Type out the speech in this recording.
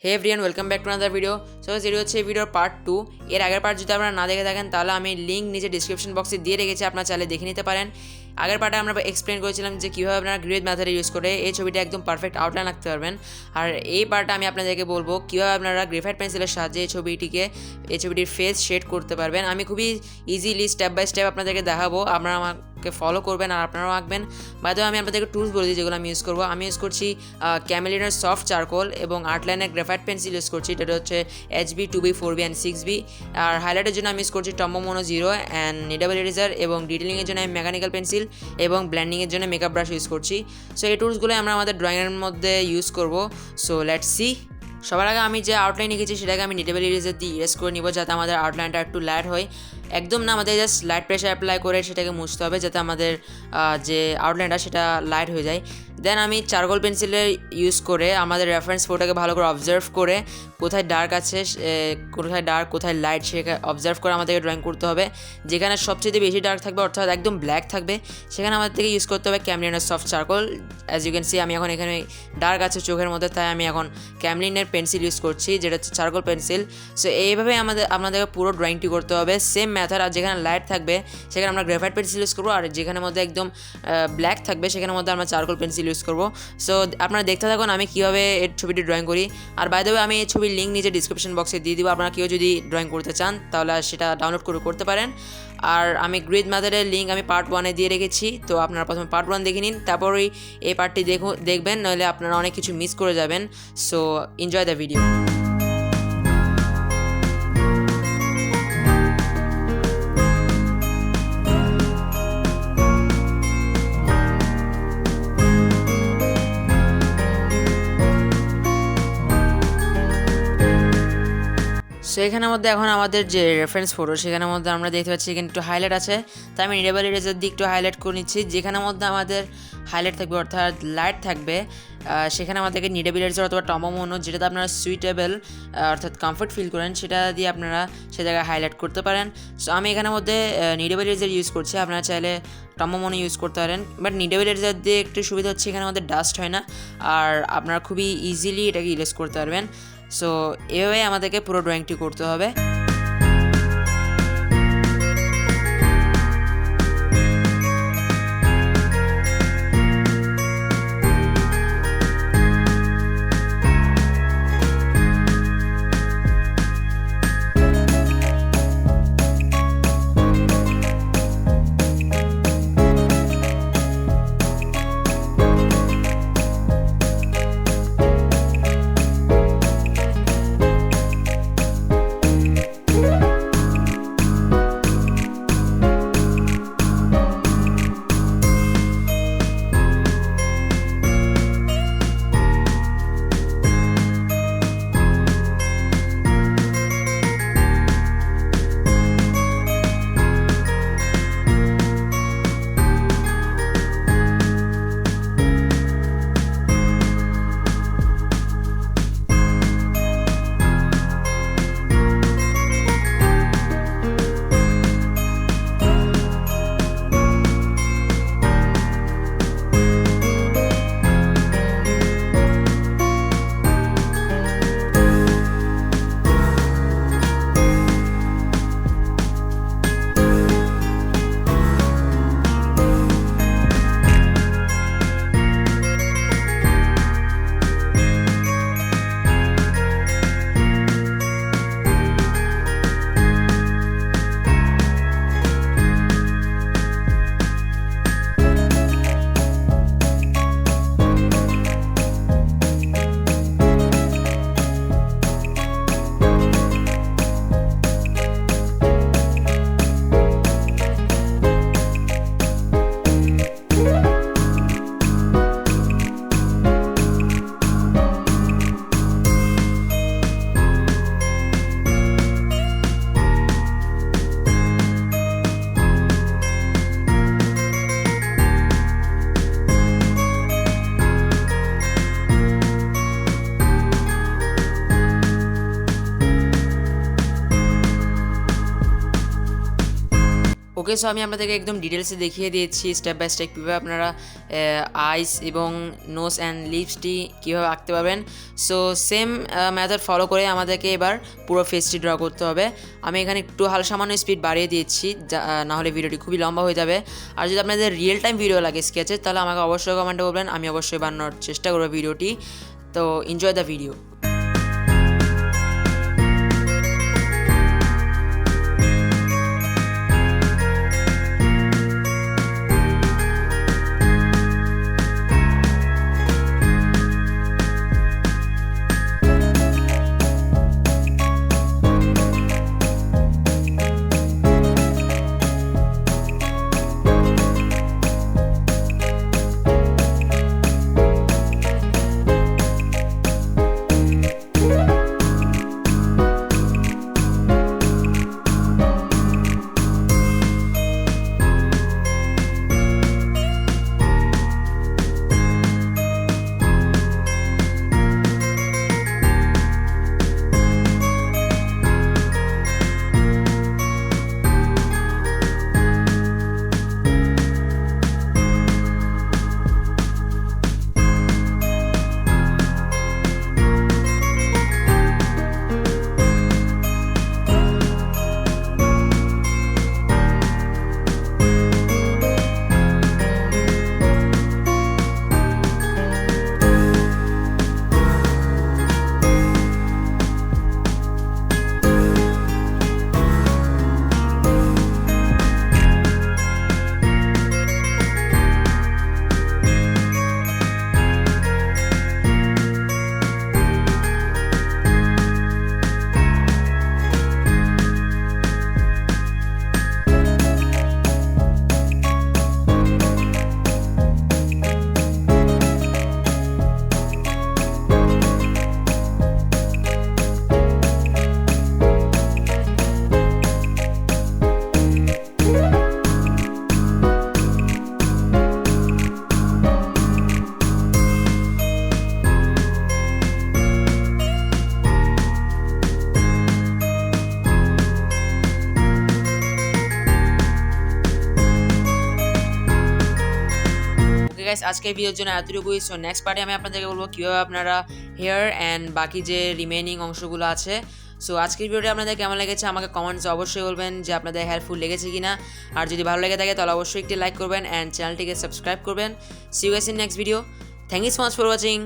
Hey everyone, welcome back to another video. So এটি হচ্ছে ভিডিওর পার্ট 2। এর আগের পার্ট যদি আপনারা না দেখে থাকেন তাহলে আমি লিঙ্ক নিচে ডিসক্রিপশন বক্সে দিয়ে রেখেছি, আপনারা চাইলে দেখে নিতে পারেন। আগের পার্টে আমরা এক্সপ্লেন করেছিলাম যে কীভাবে আপনারা গ্রেড মেথড ইউজ করে এই ছবিটা একদম পারফেক্ট আউটলাইন আঁকতে পারবেন। আর এই পার্টে আমি আপনাদেরকে বলবো কীভাবে আপনারা গ্রেফাইট পেন্সিলের সাহায্যে এই ছবিটির ফেস শেড করতে পারবেন। আমি খুবই ইজিলি স্টেপ বাই স্টেপ আপনাদেরকে দেখাবো, আপনারা আমাকে ফলো করবেন আর আপনারাও আঁকবেন। বাদেও আমি আপনাদেরকে টুলস বলে দিই যেগুলো আমি ইউজ করবো। আমি ইউজ করছি ক্যামেলিনের সফট চারকোল এবং আর্টলাইনের গ্রাফাইট পেন্সিল ইউজ করছি। এটা হচ্ছে HB 2B 4B and 6B। আর হাইলাইটের জন্য আমি ইউজ করছি টম্বো মোনো 0 অ্যান্ড নিডাবল ইরেজার, এবং ডিটেলিংয়ের জন্য আমি মেকানিক্যাল পেন্সিল এবং ব্লেন্ডিংয়ের জন্য মেকআপ ব্রাশ ইউজ করছি। সো এই টুলসগুলো আমরা আমাদের ড্রয়িংয়ের মধ্যে ইউজ করব। So let's see. সবার আগে আমি যে আউটলাইন লিখেছি সেটাকে আমি নিডেবল ইরেজার দিয়ে ইরেজ করে নিব, যাতে আমাদের আউটলাইনটা একটু লাইট হয়। একদম না, আমাদের জাস্ট লাইট প্রেশার অ্যাপ্লাই করে সেটাকে মুছতে হবে, যাতে আমাদের যে আউটলাইনটা সেটা লাইট হয়ে যায়। দেন আমি চারকোল পেন্সিলের ইউজ করে আমাদের রেফারেন্স ফটোটাকে ভালো করে অবজার্ভ করে কোথায় ডার্ক আছে, কোথায় ডার্ক কোথায় লাইট, সেটা অবজার্ভ করে আমাদেরকে ড্রয়িং করতে হবে। যেখানে সবচেয়ে বেশি ডার্ক থাকবে অর্থাৎ একদম ব্ল্যাক থাকবে সেখানে আমাদেরকে ইউজ করতে হবে ক্যামলিনের soft charcoal. As you can see আমি এখন এখানে ডার্ক আছে চোখের মধ্যে, তাই আমি এখন ক্যামলিনের পেন্সিল ইউজ করছি, যেটা হচ্ছে চারকোল পেন্সিল। সো এইভাবে আপনাদেরকে পুরো ড্রয়িংটি করতে হবে সেম মেথড। আর যেখানে লাইট থাকবে সেখানে আমরা গ্রাফাইট পেন্সিল ইউজ করবো, আর যেখানে মধ্যে একদম ব্ল্যাক থাকবে সেখানের মধ্যে আমরা চারকোল পেন্সিল ইউজ করবো। সো আপনারা দেখতে থাকুন আমি কীভাবে এই ছবিটি ড্রয়িং করি। আর বাই দ্য ওয়ে আমি এই ছবির লিঙ্ক নিচে ডিসক্রিপশন বক্সে দিয়ে দিব, আপনারা কেউ যদি ড্রয়িং করতে চান তাহলে সেটা ডাউনলোড করে করতে পারেন। আর আমি গ্রিড মেথডের লিঙ্ক আমি পার্ট 1-এ দিয়ে রেখেছি, তো আপনারা প্রথমে পার্ট 1 দেখে নিন, তারপরেই এই পার্টটি দেখবেন, নইলে আপনারা অনেক কিছু মিস করে যাবেন। So enjoy the video. So এখানের মধ্যে এখন আমাদের যে রেফারেন্স ফটো সেখানের মধ্যে আমরা দেখতে পাচ্ছি এখানে একটু হাইলাইট আছে, তাই আমি নিডেবল ইরেজার দিয়ে একটু হাইলাইট করে নিচ্ছি। যেখানের মধ্যে আমাদের হাইলাইট থাকবে অর্থাৎ লাইট থাকবে সেখানে আমাদেরকে নিডেবল ইরেজার অথবা টম্বো মোনো, যেটাতে আপনারা সুইটেবল অর্থাৎ কমফর্ট ফিল করেন, সেটা দিয়ে আপনারা সে জায়গায় হাইলাইট করতে পারেন। সো আমি এখানের মধ্যে নিডেবল ইরেজার ইউজ করছি, আপনারা চাইলে টম্বো মোনো ইউজ করতে পারেন। বাট নিডেবল ইরেজার দিয়ে একটু সুবিধা হচ্ছে এখানে আমাদের ডাস্ট হয় না, আর আপনারা খুবই ইজিলি এটাকে ইরেজ করতে পারবেন। সো এভাবে আমাদেরকে পুরো ড্রয়িংটি করতে হবে। ওকে, সো আমি আপনাদেরকে একদম ডিটেলসে দেখিয়ে দিয়েছি স্টেপ বাই স্টেপ কীভাবে আপনারা আইস এবং নোজ অ্যান্ড লিপসটি কীভাবে আঁকতে পারবেন। সো সেম মেথড ফলো করে আমাদেরকে এবার পুরো ফেসটি ড্র করতে হবে। আমি এখানে একটু সামান্য স্পিড বাড়িয়ে দিয়েছি, নাহলে ভিডিওটি খুবই লম্বা হয়ে যাবে। আর যদি আপনাদের রিয়েল টাইম ভিডিও লাগে স্কেচের, তাহলে আমাকে অবশ্যই কমেন্টে বলবেন, আমি অবশ্যই বানানোর চেষ্টা করবো ভিডিওটি। তো এনজয় দ্য ভিডিও। গাইস, আজকের ভিডিওর জন্য এতটুকুই। সো নেক্সট পার্টে আমি আপনাদেরকে বলবো কীভাবে আপনারা হেয়ার অ্যান্ড বাকি যে রিমেনিং অংশগুলো আছে। সো আজকের ভিডিওটি আপনাদের কেমন লেগেছে আমাকে কমেন্টসে অবশ্যই বলবেন যে আপনাদের হেল্পফুল লেগেছে কিনা। আর যদি ভালো লেগে থাকে তাহলে অবশ্যই একটি লাইক করবেন অ্যান্ড চ্যানেলটিকে সাবস্ক্রাইব করবেন। See you guys in next video. Thank you so much for watching.